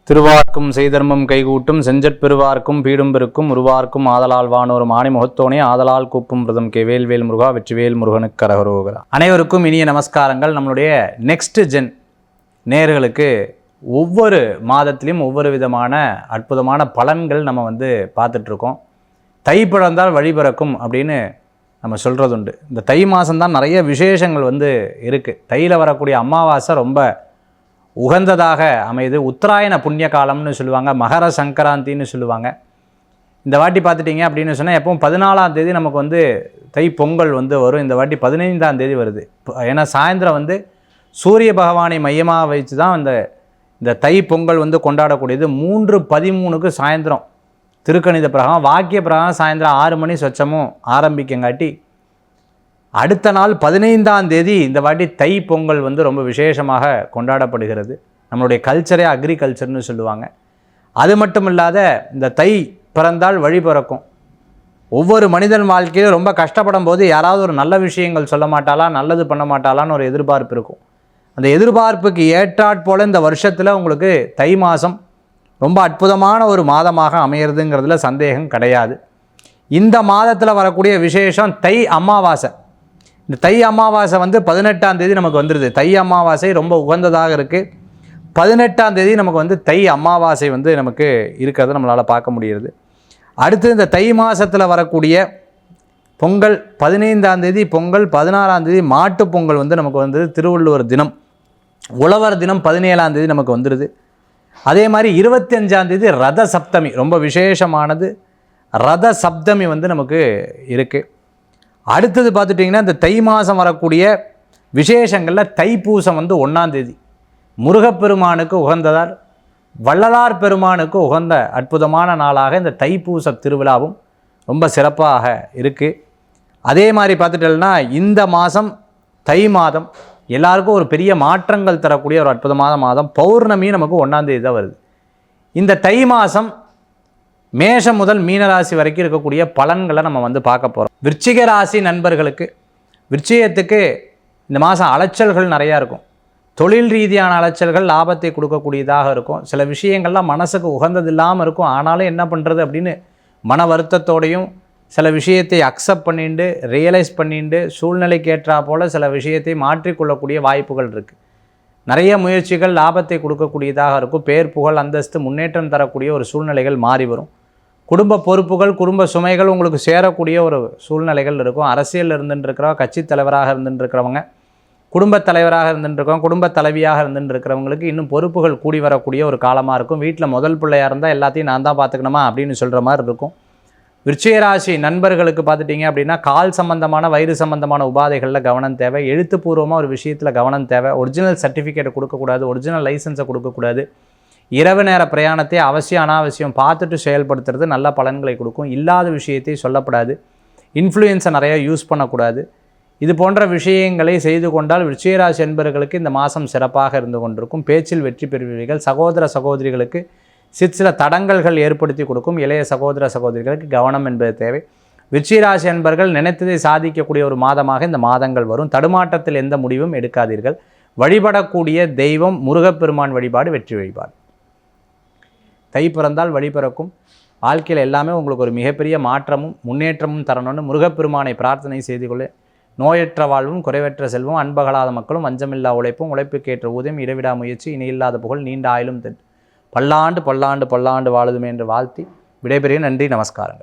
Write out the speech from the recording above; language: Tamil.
திருவார்க்கும் செய்தர்மம் கைகூட்டும் செஞ்சற் பெருவார்க்கும் பீடும் பெருக்கும் உருவார்க்கும் ஆதலால் வானோரும் ஆணி முகத்தோனே ஆதலால் கூப்பும் பிரதம் கே வேல்வேல் முருகா வெற்றிவேல் முருகனுக்கு கரகரோகரா. அனைவருக்கும் இனிய நமஸ்காரங்கள். நம்மளுடைய நெக்ஸ்ட் ஜென் நேயர்களுக்கு ஒவ்வொரு மாதத்திலையும் ஒவ்வொரு விதமான அற்புதமான பலன்கள் நம்ம பார்த்துட்ருக்கோம். தை பிறந்தால் வழி பிறக்கும் அப்படின்னு நம்ம சொல்கிறதுண்டு. இந்த தை மாதம்தான் நிறைய விசேஷங்கள் இருக்குது. தையில் வரக்கூடிய அமாவாசை ரொம்ப உகந்ததாக அமைது. உத்தராயண புண்ணிய காலம்னு சொல்லுவாங்க, மகர சங்கராந்தின்னு சொல்லுவாங்க. இந்த வாட்டி பார்த்துட்டிங்க அப்படின்னு சொன்னால் எப்பவும் 14ஆம் தேதி நமக்கு தை பொங்கல் வரும். இந்த வாட்டி 15ஆம் தேதி வருது. ஏன்னா சாயந்தரம் சூரிய பகவானை மையமாக வச்சு தான் இந்த தை பொங்கல் கொண்டாடக்கூடியது. 3:13க்கு சாயந்தரம் திருக்கணித பிரகாரம் வாக்கிய பிரகாரம் சாயந்தரம் 6 மணி சொச்சமும் ஆரம்பிக்கங்காட்டி அடுத்த நாள் 15ஆம் தேதி இந்த வாட்டி தை பொங்கல் ரொம்ப விசேஷமாக கொண்டாடப்படுகிறது. நம்மளுடைய கல்ச்சரே அக்ரிகல்ச்சர்னு சொல்லுவாங்க. அது மட்டும் இல்லாத இந்த தை பிறந்தால் வழி பிறக்கும். ஒவ்வொரு மனிதன் வாழ்க்கையிலும் ரொம்ப கஷ்டப்படும் போது யாராவது ஒரு நல்ல விஷயங்கள் சொல்ல மாட்டாளா, நல்லது பண்ண மாட்டாளான்னு ஒரு எதிர்பார்ப்பு இருக்கும். அந்த எதிர்பார்ப்புக்கு ஏற்றாற்போல் இந்த வருஷத்தில் உங்களுக்கு தை மாதம் ரொம்ப அற்புதமான ஒரு மாதமாக அமையிறதுங்கிறதுல சந்தேகம் கிடையாது. இந்த மாதத்தில் வரக்கூடிய விசேஷம் தை அமாவாசை. இந்த தை அமாவாசை 18ஆம் தேதி நமக்கு வந்துடுது. தை அமாவாசை ரொம்ப உகந்ததாக இருக்குது. 18ஆம் தேதி நமக்கு தை அமாவாசை நமக்கு இருக்கிறத நம்மளால் பார்க்க முடிகிறது. அடுத்து இந்த தை மாதத்தில் வரக்கூடிய பொங்கல் 15ஆம் தேதி பொங்கல், 16ஆம் தேதி மாட்டு பொங்கல் நமக்கு திருவள்ளுவர் தினம், உழவர் தினம் 17ஆம் தேதி நமக்கு வந்துடுது. அதே மாதிரி 25ஆம் தேதி ரத சப்தமி ரொம்ப விசேஷமானது. ரத சப்தமி நமக்கு இருக்குது. அடுத்தது பார்த்துட்டிங்கன்னா இந்த தை மாதம் வரக்கூடிய விசேஷங்களில் தைப்பூசம் 1ஆம் தேதி முருகப்பெருமானுக்கு உகந்ததால் வள்ளலார் பெருமானுக்கு உகந்த அற்புதமான நாளாக இந்த தைப்பூச திருவிழாவும் ரொம்ப சிறப்பாக இருக்குது. அதே மாதிரி பார்த்துட்டோம்னா இந்த மாதம் தை மாதம் எல்லாருக்கும் ஒரு பெரிய மாற்றங்கள் தரக்கூடிய ஒரு அற்புதமான மாதம். பௌர்ணமியும் நமக்கு 1ஆம் தேதி தான் வருது. இந்த தை மாதம் மேஷம் முதல் மீனராசி வரைக்கும் இருக்கக்கூடிய பலன்களை நம்ம பார்க்க போகிறோம். விருச்சிக ராசி நண்பர்களுக்கு, விருச்சிகத்துக்கு இந்த மாதம் அலைச்சல்கள் நிறையா இருக்கும். தொழில் ரீதியான அலைச்சல்கள் லாபத்தை கொடுக்கக்கூடியதாக இருக்கும். சில விஷயங்கள்லாம் மனசுக்கு உகந்தது இல்லாமல் இருக்கும். ஆனாலும் என்ன பண்ணுறது அப்படின்னு மன வருத்தத்தோடையும் சில விஷயத்தை அக்செப்ட் பண்ணிட்டு ரியலைஸ் பண்ணிட்டு சூழ்நிலைக்கு ஏற்றா போல் சில விஷயத்தை மாற்றிக்கொள்ளக்கூடிய வாய்ப்புகள் இருக்குது. நிறைய முயற்சிகள் லாபத்தை கொடுக்கக்கூடியதாக இருக்கும். பேர் புகழ் அந்தஸ்து முன்னேற்றம் தரக்கூடிய ஒரு சூழ்நிலைகள் மாறி வரும். குடும்ப பொறுப்புகள் குடும்ப சுமைகள் உங்களுக்கு சேரக்கூடிய ஒரு சூழ்நிலைகள் இருக்கும். அரசியலில் இருந்துட்டுருக்கிறவங்க, கட்சி தலைவராக இருந்துட்டுருக்கிறவங்க, குடும்பத் தலைவராக இருந்துட்டுருக்கவங்க, குடும்பத் தலைவியாக இருந்துட்டுருக்கிறவங்களுக்கு இன்னும் பொறுப்புகள் கூடி வரக்கூடிய ஒரு காலமாக இருக்கும். வீட்டில் முதல் பிள்ளையாக இருந்தால் எல்லாத்தையும் நான் தான் பார்த்துக்கணுமா அப்படின்னு சொல்கிற மாதிரி இருக்கும். விருச்சிக ராசி நண்பர்களுக்கு பார்த்துட்டிங்க அப்படின்னா கால் சம்பந்தமான வயிறு சம்பந்தமான உபாதைகளில் கவனம் தேவை. எழுத்துப்பூர்வமாக ஒரு விஷயத்தில் கவனம் தேவை. ஒரிஜினல் சர்டிஃபிகேட்டை கொடுக்கக்கூடாது, ஒரிஜினல் லைசன்ஸை கொடுக்கக்கூடாது. இரவு நேர பிரயாணத்தை அவசியம் அனாவசியம் பார்த்துட்டு செயல்படுத்துறது நல்ல பலன்களை கொடுக்கும். இல்லாத விஷயத்தை சொல்லப்படாது. இன்ஃப்ளூயன்ஸை நிறையா யூஸ் பண்ணக்கூடாது. இது போன்ற விஷயங்களை செய்து கொண்டால் விருச்சிக ராசி என்பவர்களுக்கு இந்த மாதம் சிறப்பாக இருந்து கொண்டிருக்கும். பேச்சில் வெற்றி பெறுவீர்கள். சகோதர சகோதரிகளுக்கு சில தடங்கல்கள் ஏற்படுத்தி கொடுக்கும். இளைய சகோதர சகோதரிகளுக்கு கவனம் என்பது தேவை. விருச்சிக ராசி என்பவர்கள் நினைத்ததை சாதிக்கக்கூடிய ஒரு மாதமாக இந்த மாதங்கள் வரும். தடுமாற்றத்தில் எந்த முடிவும் எடுக்காதீர்கள். வழிபடக்கூடிய தெய்வம் முருகப்பெருமான் வழிபாடு வெற்றி வழிபாடு. தை பிறந்தால் வழி பிறக்கும். வாழ்க்கையில் எல்லாமே உங்களுக்கு ஒரு மிகப்பெரிய மாற்றமும் முன்னேற்றமும் தரணும்னு முருகப்பெருமானை பிரார்த்தனை செய்து கொள்ள. நோயற்ற வாழ்வும் குறைவற்ற செல்வம், அன்பகலாத மக்களும், வஞ்சமில்லா உழைப்பும், உழைப்புக்கேற்ற ஊதியம், இடைவிடா முயற்சி, இணையில்லாத புகழ், நீண்ட ஆயிலும் பல்லாண்டு பல்லாண்டு பல்லாண்டு வாழுதுமே என்று வாழ்த்தி விடைபெறுகிறேன். நன்றி, நமஸ்காரங்கள்.